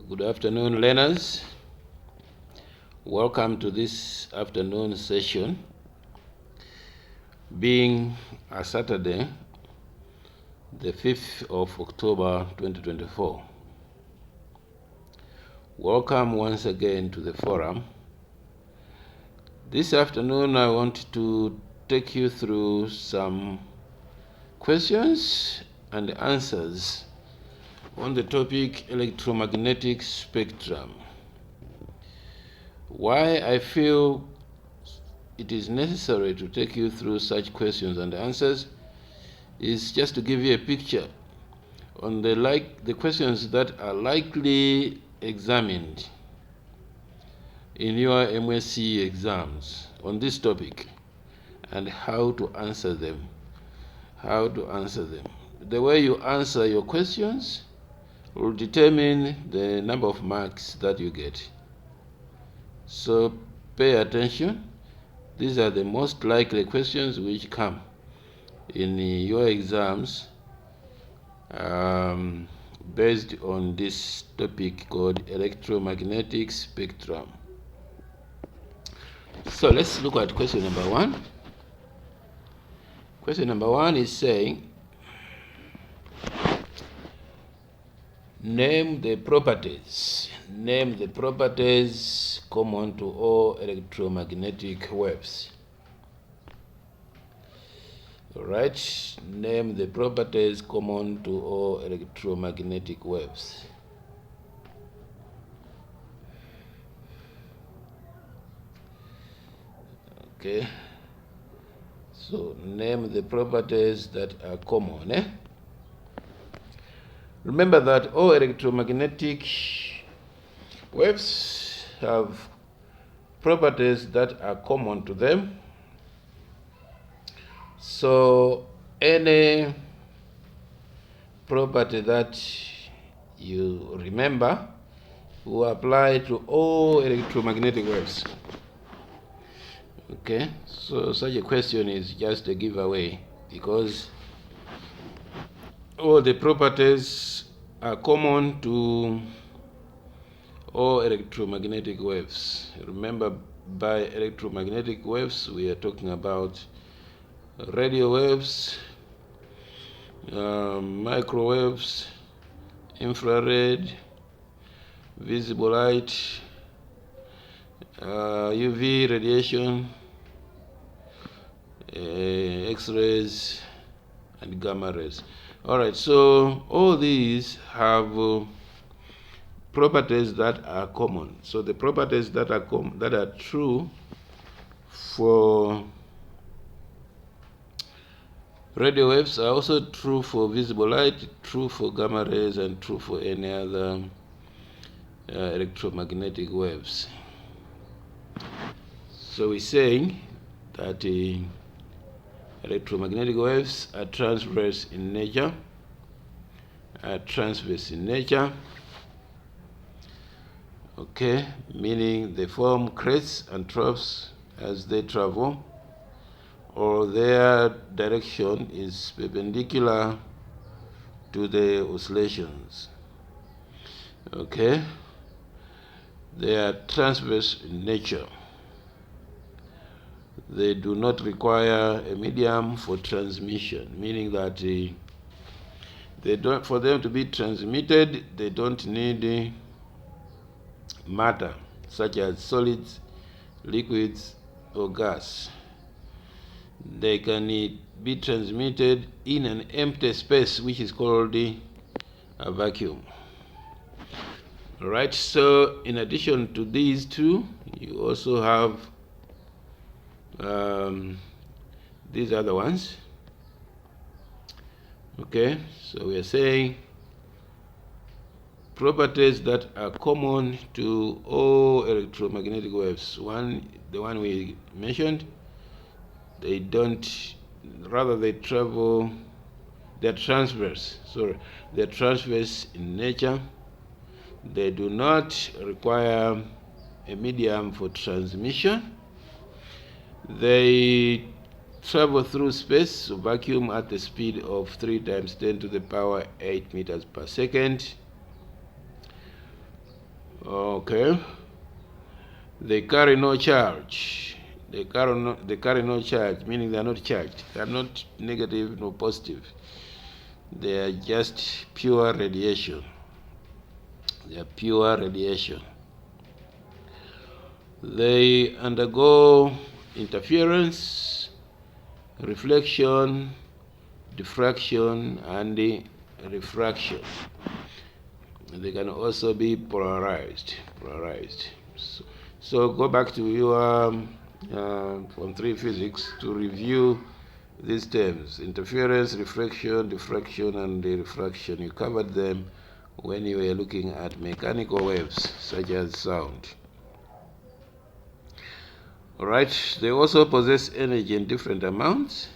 Good afternoon, learners. Welcome to this afternoon session, being a Saturday, the 5th of October 2024. Welcome once again to the forum. This afternoon I want to take you through some questions and answers on the topic electromagnetic spectrum. Why I feel it is necessary to take you through such questions and answers is just to give you a picture on the questions that are likely examined in your MSc exams on this topic and how to answer them. The way you answer your questions will determine the number of marks that you get. So pay attention. These are the most likely questions which come in your exams based on this topic called electromagnetic spectrum. So let's look at question number 1. Question number 1 is saying, name the properties common to all electromagnetic waves. Alright, name the properties common to all electromagnetic waves. Okay, so name the properties that are common. Remember that all electromagnetic waves have properties that are common to them. So any property that you remember will apply to all electromagnetic waves. Okay, so such a question is just a giveaway because all the properties are common to all electromagnetic waves. Remember, by electromagnetic waves we are talking about radio waves, microwaves, infrared, visible light, UV radiation, X-rays, and gamma rays. Alright, so all these have properties that are common. So the properties that are true for radio waves are also true for visible light, true for gamma rays, and true for any other electromagnetic waves. So we're saying that electromagnetic waves are transverse in nature. Okay, meaning they form crests and troughs as they travel, or their direction is perpendicular to the oscillations. Okay, they are transverse in nature. They do not require a medium for transmission, meaning that for them to be transmitted, they don't need matter such as solids, liquids, or gas. They can be transmitted in an empty space, which is called a vacuum. Alright, so in addition to these two, you also have these other ones. Okay, so we are saying properties that are common to all electromagnetic waves. The one we mentioned, they're transverse. They're transverse in nature. They do not require a medium for transmission. They travel through space, vacuum, at the speed of 3 × 10⁸ meters per second. Okay. They carry no charge. They carry no charge, meaning they are not charged. They are not negative nor positive. They are just pure radiation. They are pure radiation. They undergo interference, reflection, diffraction, and refraction. They can also be polarized. So go back to your Form 3 physics to review these terms: interference, reflection, diffraction, and refraction. You covered them when you were looking at mechanical waves such as sound. All right, they also possess energy in different amounts.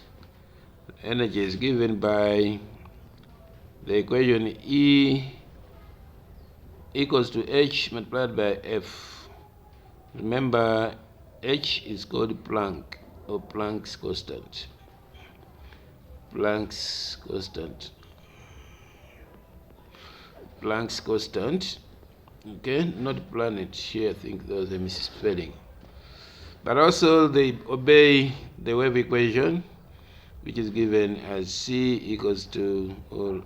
Energy is given by the equation E equals to H multiplied by F. Remember, H is called Planck or Planck's constant. Planck's constant, okay, not planet here. I think there's a misspelling. But also they obey the wave equation, which is given as C equals to, or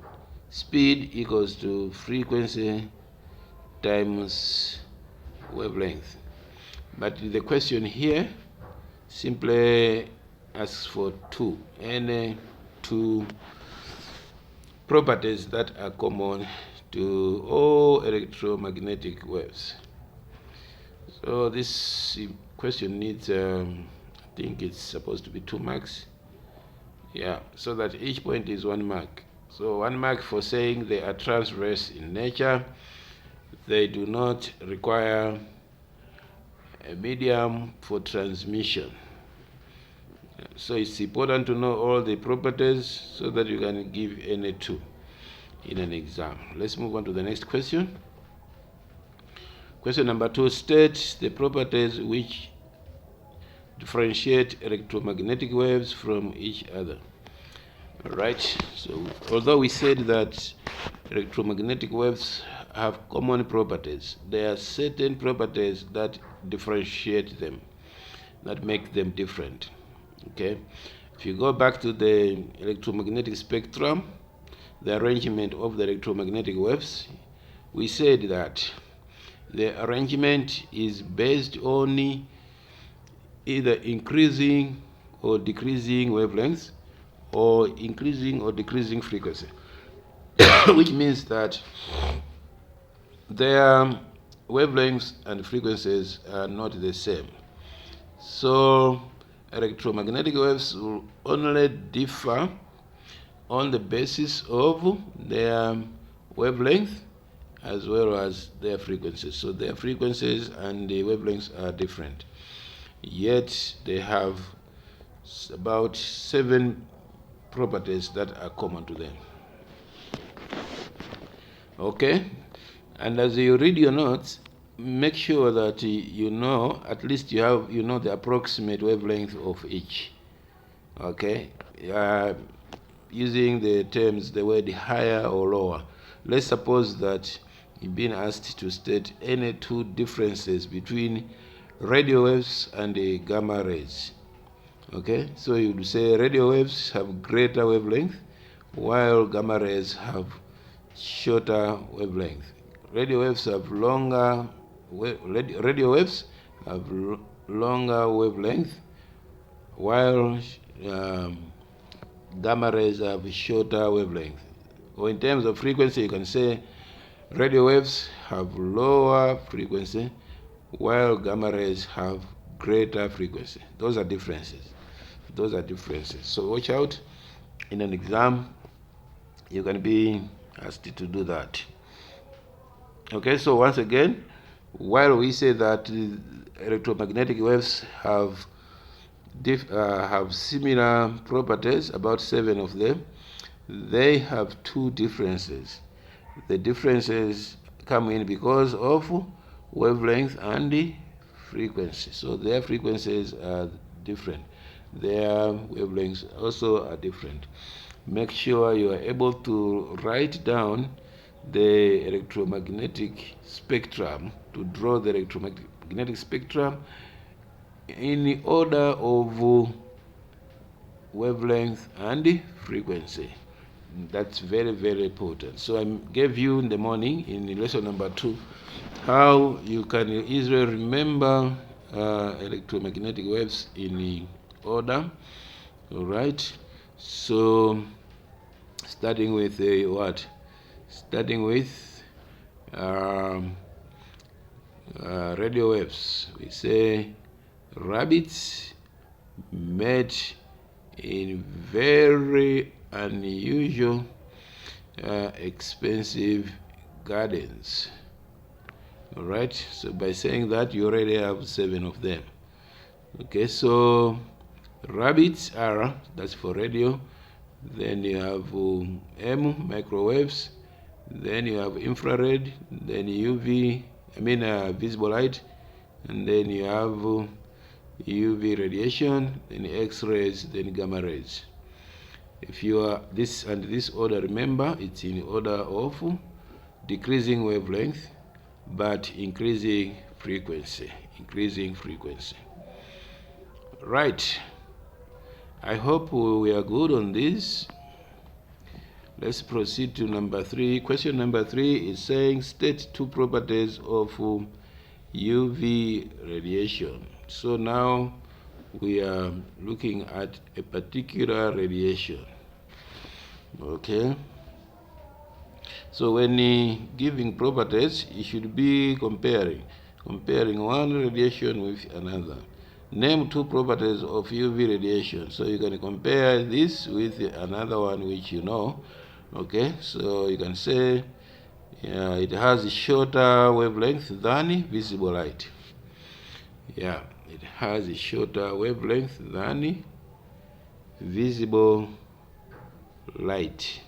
speed equals to frequency times wavelength. But the question here simply asks for any two properties that are common to all electromagnetic waves. So this question needs, I think it's supposed to be 2 marks. Yeah, so that each point is 1 mark. So 1 mark for saying they are transverse in nature. They do not require a medium for transmission. So it's important to know all the properties so that you can give any two in an exam. Let's move on to the next question. Question number 2 states the properties which differentiate electromagnetic waves from each other. All right, so although we said that electromagnetic waves have common properties, there are certain properties that differentiate them, that make them different. Okay, if you go back to the electromagnetic spectrum, the arrangement of the electromagnetic waves, we said that the arrangement is based on either increasing or decreasing wavelengths or increasing or decreasing frequency, which means that their wavelengths and frequencies are not the same. So electromagnetic waves will only differ on the basis of their wavelength as well as their frequencies. So their frequencies and the wavelengths are different, yet they have about 7 properties that are common to them. Okay, and as you read your notes, make sure that you know, at least you know the approximate wavelength of each. Okay, using the terms, the word higher or lower. Let's suppose that you've been asked to state any 2 differences between radio waves and the gamma rays. Okay, so you would say radio waves have greater wavelength while gamma rays have shorter wavelength. Radio waves have longer wavelength while gamma rays have shorter wavelength. Or in terms of frequency, you can say radio waves have lower frequency while gamma rays have greater frequency. Those are differences. So watch out. In an exam, you can be asked to do that. Okay, so once again, while we say that electromagnetic waves have similar properties, about 7 of them, they have 2 differences. The differences come in because of wavelength and the frequency. So their frequencies are different. Their wavelengths also are different. Make sure you are able to write down the electromagnetic spectrum, to draw the electromagnetic spectrum in order of wavelength and frequency. That's very, very important. So I gave you in the morning in lesson number 2 how you can easily remember electromagnetic waves in order. All right. So starting with what? Starting with radio waves. We say rabbits met in very unusual, expensive gardens. All right. So by saying that, you already have 7 of them. Okay. So rabbits are, that's for radio. Then you have M, microwaves. Then you have infrared. Then UV, visible light. And then you have UV radiation, then X-rays, then gamma rays. If you are this and this order, remember it's in order of decreasing wavelength but increasing frequency. Right. I hope we are good on this. Let's proceed to number 3. Question number 3 is saying state 2 properties of UV radiation. So now we are looking at a particular radiation. Okay. So when giving properties, you should be comparing one radiation with another. Name 2 properties of UV radiation. So you can compare this with another one which you know. Okay. So you can say it has a shorter wavelength than visible light. Yeah, it has a shorter wavelength than visible light.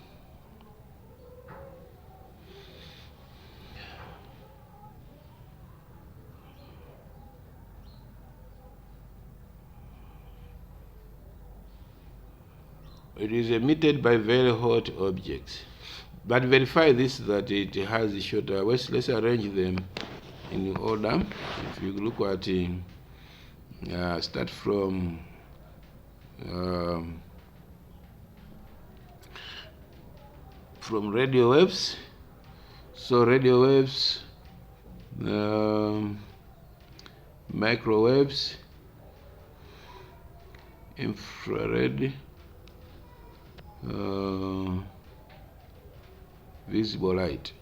It is emitted by very hot objects. But verify this, that it has a shorter. Let's arrange them in order. If you look at start from radio waves. So radio waves, microwaves, infrared, visible light,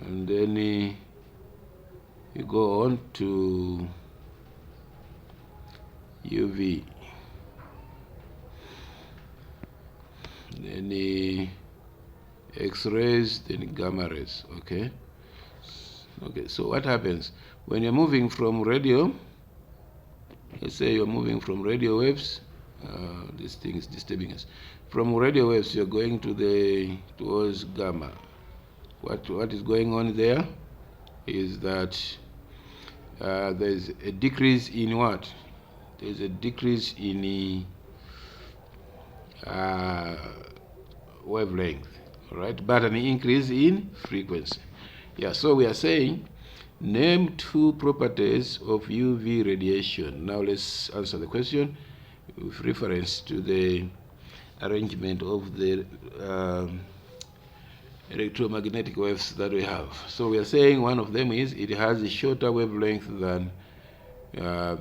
and then you go on to UV, then X-rays, then gamma rays. Okay. So what happens when you're moving from radio? Let's say you're moving from radio waves. This thing is disturbing us. From radio waves, you're going towards gamma. What is going on there is that there's a decrease in what? There's a decrease in wavelength, right? But an increase in frequency. Yeah. So we are saying name 2 properties of UV radiation. Now let's answer the question with reference to the arrangement of the electromagnetic waves that we have. So we are saying one of them is it has a shorter wavelength than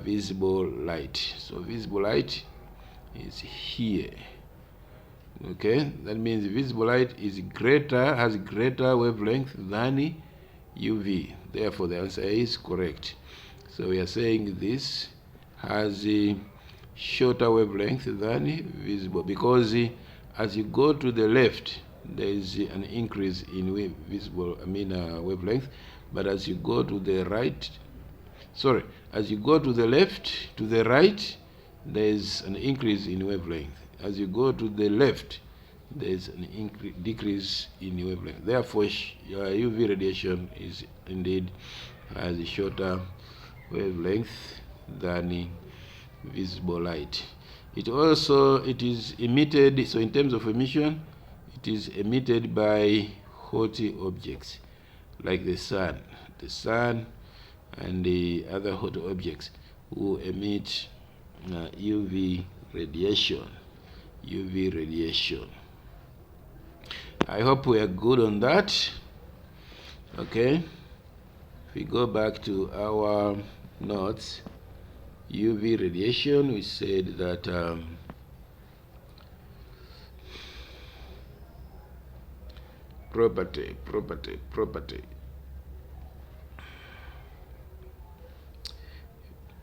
visible light. So visible light is here. Okay, that means visible light is has greater wavelength than UV. Therefore, the answer is correct. So we are saying this has a shorter wavelength than visible, because as you go to the left, there is an increase in wavelength, but as you go to the right, as you go to the left, to the right, there is an increase in wavelength. As you go to the left, there is an decrease in wavelength. Therefore, UV radiation is indeed has a shorter wavelength than visible light. It is emitted, so in terms of emission, It is emitted by hot objects like the sun. The sun and the other hot objects will emit UV radiation. UV radiation. I hope we are good on that. Okay. If we go back to our notes, UV radiation, we said that property.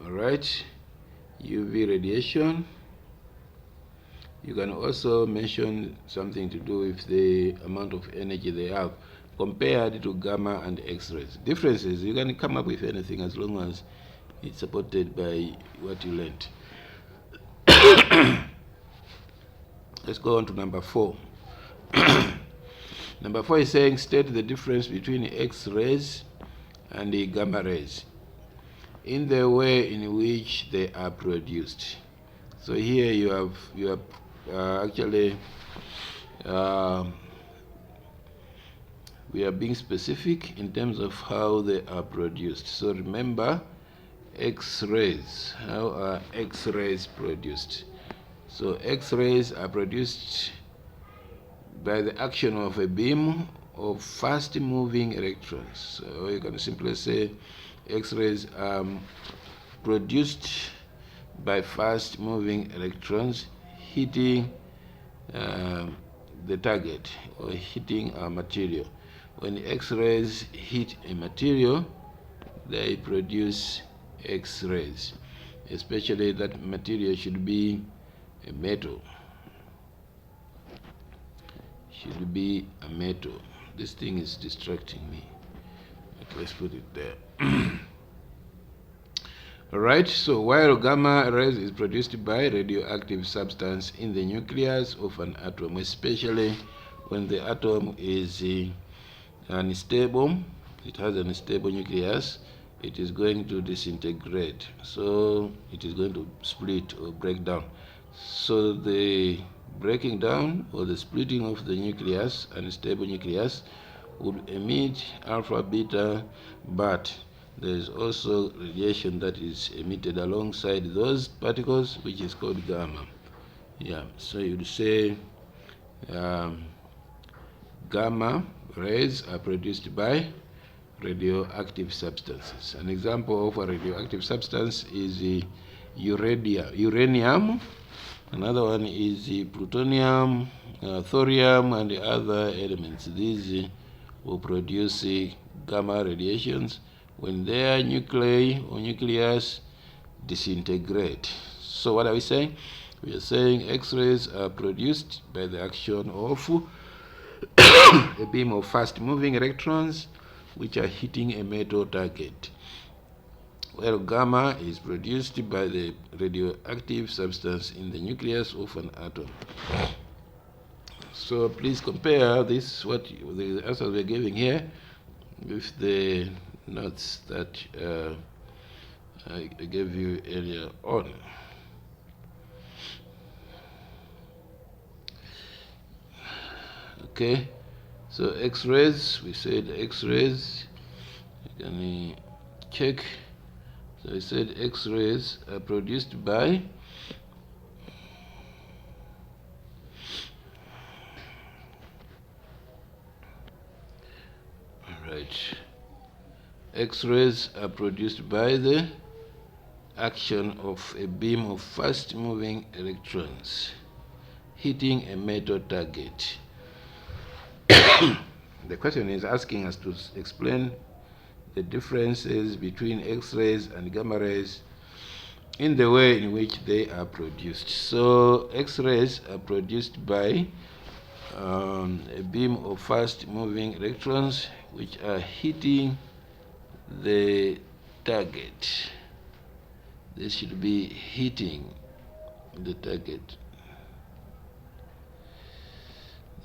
All right, UV radiation. You can also mention something to do with the amount of energy they have compared to gamma and X-rays. Differences, you can come up with anything as long as it's supported by what you learned. Let's go on to number 4. Number 4 is saying state the difference between X-rays and the gamma rays in the way in which they are produced. So here you have actually we are being specific in terms of how they are produced. So remember, X-rays. How are X-rays produced? So X-rays are produced by the action of a beam of fast-moving electrons. So you can simply say X-rays are produced by fast-moving electrons hitting the target or hitting a material. When X-rays hit a material, they produce X-rays. Especially that material should be a metal. Should be a metal. This thing is distracting me. Okay, let's put it there. Alright, so while gamma rays is produced by radioactive substance in the nucleus of an atom, especially when the atom is unstable, it has an unstable nucleus, it is going to disintegrate. So it is going to split or break down. So the breaking down or the splitting of the nucleus, unstable nucleus, would emit alpha, beta, but there is also radiation that is emitted alongside those particles, which is called gamma. Yeah, so you'd say gamma rays are produced by radioactive substances. An example of a radioactive substance is uranium. Another one is plutonium, thorium, and the other elements. These will produce gamma radiations when their nuclei or nucleus disintegrate. So what are we saying? We are saying X-rays are produced by the action of a beam of fast-moving electrons which are hitting a metal target, while gamma is produced by the radioactive substance in the nucleus of an atom. So please compare this, what the answers we're giving here, with the notes that I gave you earlier on. Okay, so X-rays, we said X-rays, you can check. So I said X-rays are produced by X-rays are produced by the action of a beam of fast-moving electrons hitting a metal target. The question is asking us to explain the differences between X-rays and gamma rays in the way in which they are produced. So X-rays are produced by a beam of fast-moving electrons which are hitting the target. They should be hitting the target.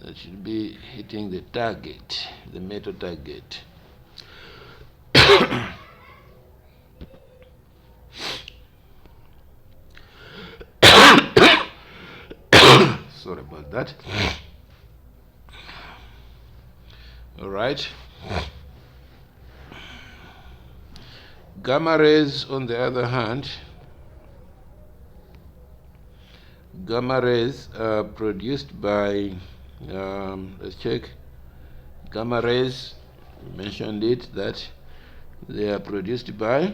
That should be hitting the target, the metal target. Sorry about that. All right. Gamma rays, on the other hand, gamma rays are produced by, let's check, gamma rays, we mentioned it, that they are produced by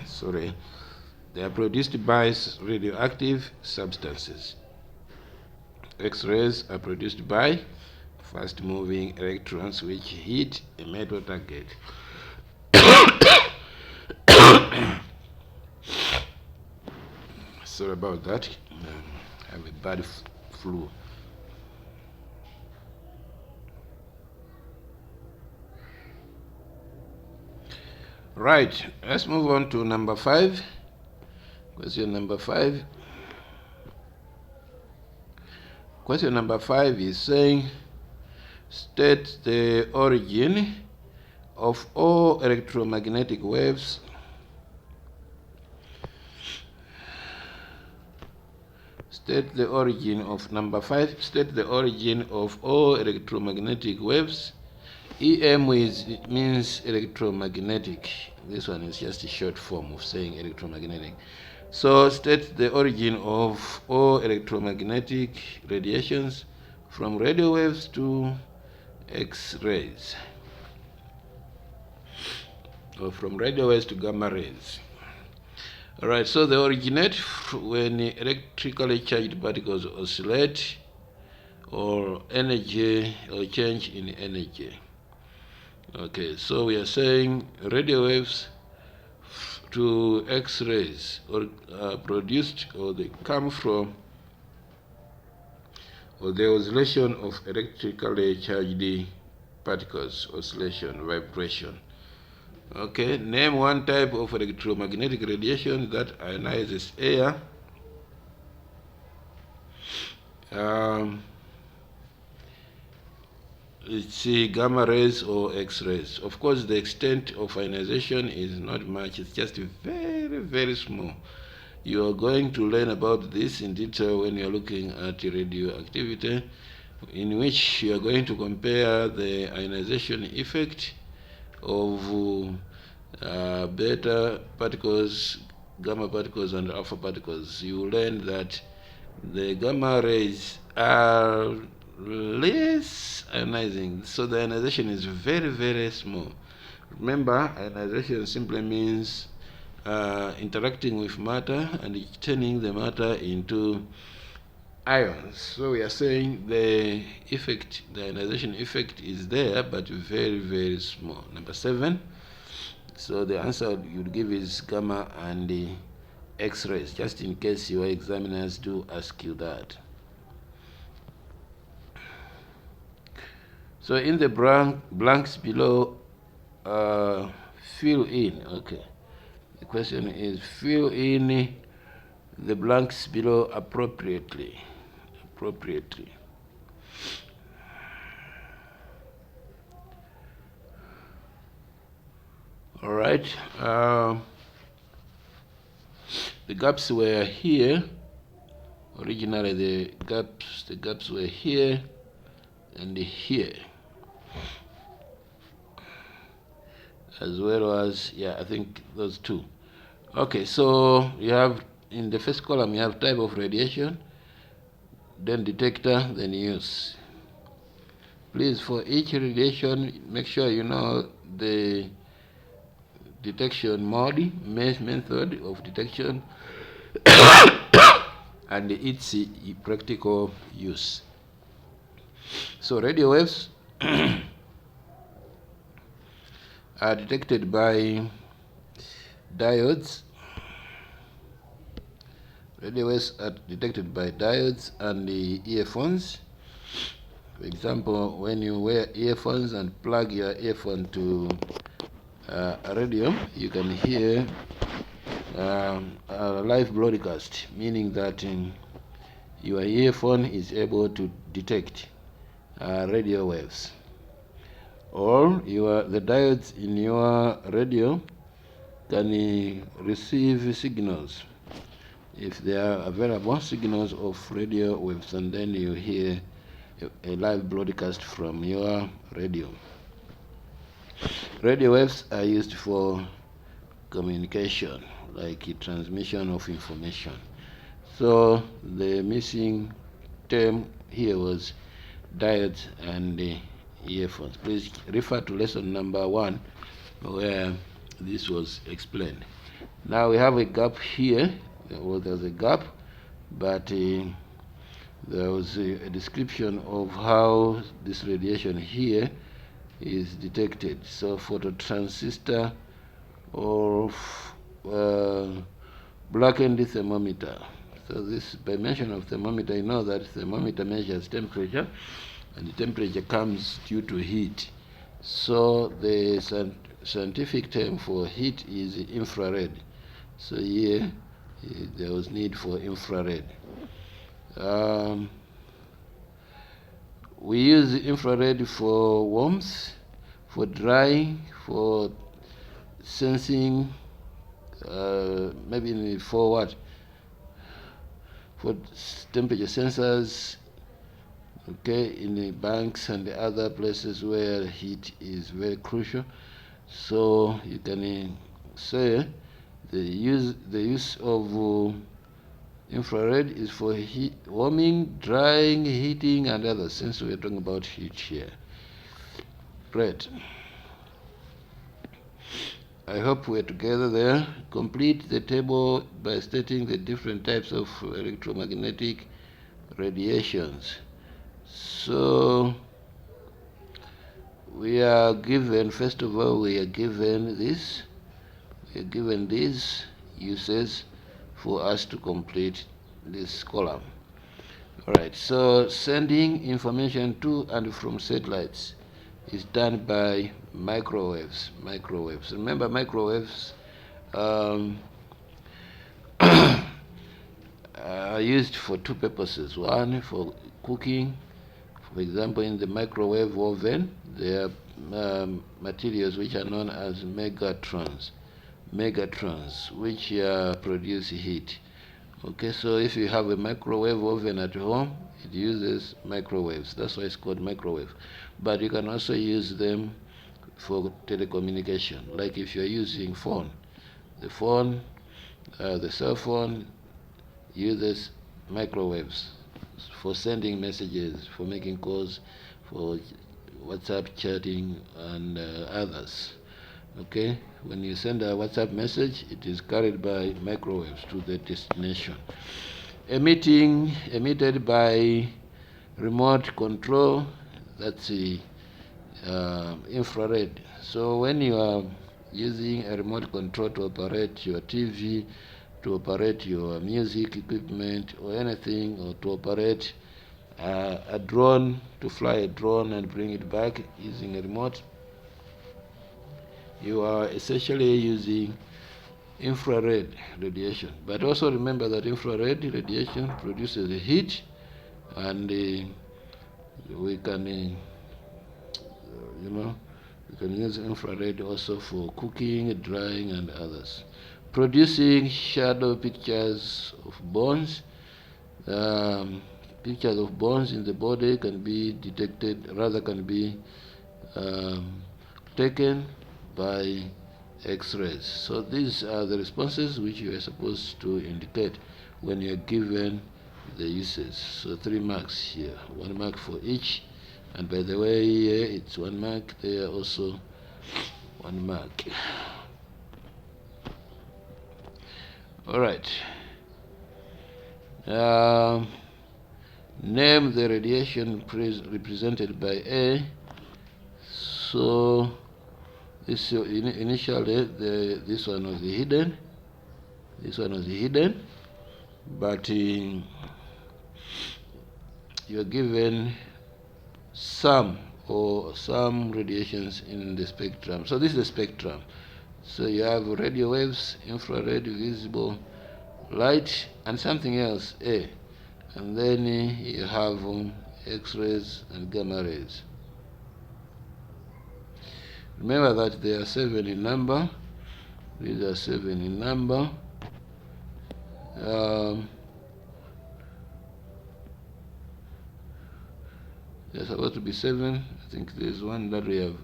sorry, they are produced by radioactive substances. X-rays are produced by fast-moving electrons which hit a metal target. Sorry about that. I have a bad flu. Right, let's move on to number 5. Question number 5. Question number 5 is saying, state the origin of all electromagnetic waves State the origin of number 5. State the origin of all electromagnetic waves. EM means electromagnetic. This one is just a short form of saying electromagnetic. So state the origin of all electromagnetic radiations, from radio waves to X-rays, or from radio waves to gamma rays. All right, so they originate when electrically charged particles oscillate or energy or change in energy. Okay, so we are saying radio waves to X-rays are produced, or they come from, or the oscillation of electrically charged particles, oscillation, vibration. Okay, name one type of electromagnetic radiation that ionizes air. Let's see, gamma rays or X-rays. Of course, the extent of ionization is not much. It's just very, very small. You are going to learn about this in detail when you're looking at radioactivity, in which you are going to compare the ionization effect of beta particles, gamma particles, and alpha particles. You will learn that the gamma rays are less ionizing, so the ionization is very, very small. Remember, ionization simply means interacting with matter and turning the matter into ions. So we are saying the effect, the ionization effect is there, but very, very small. Number 7. So the answer you'd give is gamma and the X-rays, just in case your examiners do ask you that. So in the blanks below, fill in. Okay. The question is, fill in the blanks below appropriately. All right. The gaps were here. Originally, the gaps were here and here, as well as, yeah, I think those two. Okay, so you have, in the first column, you have type of radiation, then detector, then use. Please, for each radiation, make sure you know the detection mode, method of detection, and its practical use. So radio waves are detected by diodes. Radio waves are detected by diodes and the earphones. For example, when you wear earphones and plug your earphone to a radio, you can hear a live broadcast, meaning that your earphone is able to detect radio waves, or the diodes in your radio can receive signals. if there are available signals of radio waves, and then you hear a live broadcast from your radio. Radio waves are used for communication, like transmission of information. So the missing term here was diodes and earphones. Please refer to lesson number 1 where this was explained. Now we have a gap here. Well, there's a gap, but there was a description of how this radiation here is detected. So phototransistor or blackened thermometer. So this, by mention of thermometer, you know that thermometer measures temperature, and the temperature comes due to heat. So the scientific term for heat is infrared. So here there was need for infrared. We use infrared for warmth, for drying, for sensing, maybe for what? For temperature sensors, okay, in the banks and the other places where heat is very crucial. So you can say the use of infrared is for heat, warming, drying, heating, and others, since we're talking about heat here. Great. I hope we're together there. Complete the table by stating the different types of electromagnetic radiations. So we are given, first of all, we are given this. We are given these uses for us to complete this column. Alright, so sending information to and from satellites is done by microwaves. Remember, microwaves are used for two purposes. One, for cooking. For example, in the microwave oven, there are materials which are known as megatrons, which produce heat. Okay, so if you have a microwave oven at home, it uses microwaves. That's why it's called microwave. But you can also use them for telecommunication. Like if you're using phone, the cell phone uses microwaves for sending messages, for making calls, for WhatsApp chatting, and others. Okay, when you send a WhatsApp message, it is carried by microwaves to the destination. Emitted by remote control, that's the infrared. So when you are using a remote control to operate your TV, to operate your music equipment or anything, or to operate a drone, to fly a drone and bring it back using a remote, you are essentially using infrared radiation. But also remember that infrared radiation produces heat, and we can use infrared also for cooking, drying, and others. Producing shadow pictures of bones. Pictures of bones in the body can be detected, can be taken by X-rays. So these are the responses which you are supposed to indicate when you are given the uses. So 3 marks here, 1 mark for each. And by the way, here it's 1 mark, there also 1 mark. All right. Name the radiation represented by A. So this initially this one was hidden. But you are given some radiations in the spectrum. So this is the spectrum. So you have radio waves, infrared, visible light, and something else, A. And then you have X-rays and gamma rays. Remember that they are 7 in number. These are 7 in number. There's supposed to be 7. I think there's one that we have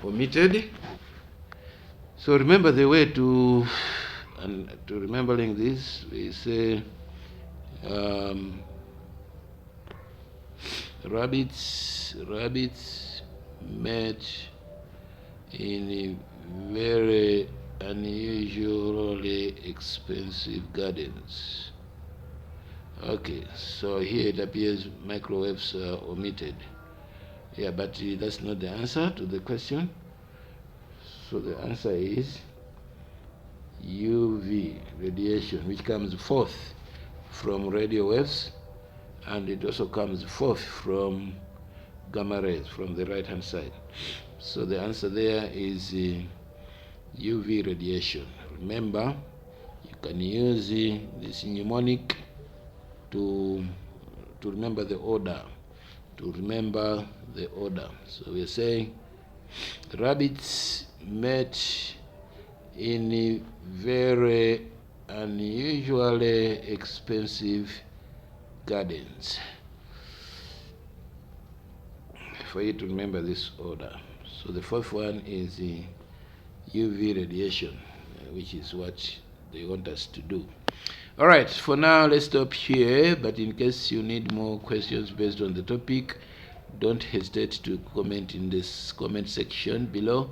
omitted. So remember the way to remembering this. We say rabbits met in very unusually expensive gardens. Okay, so here it appears microwaves are omitted. Yeah, but that's not the answer to the question. So the answer is UV radiation, which comes fourth from radio waves, and it also comes fourth from gamma rays from the right hand side. So the answer there is UV radiation. Remember, you can use this mnemonic to remember the order. So we're saying rabbits met in very unusually expensive gardens. For you to remember this order. So the fourth one is the UV radiation, which is what they want us to do. All right, for now, let's stop here. But in case you need more questions based on the topic, don't hesitate to comment in this comment section below,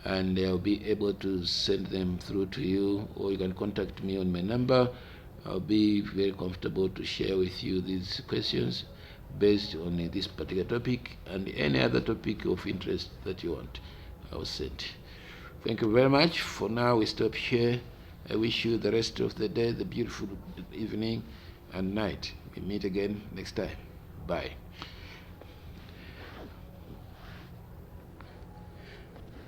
and I'll be able to send them through to you, or you can contact me on my number. I'll be very comfortable to share with you these questions based on this particular topic and any other topic of interest that you want. I'll send. Thank you very much. For now, we stop here. I wish you the rest of the day, the beautiful evening and night. We meet again next time. Bye.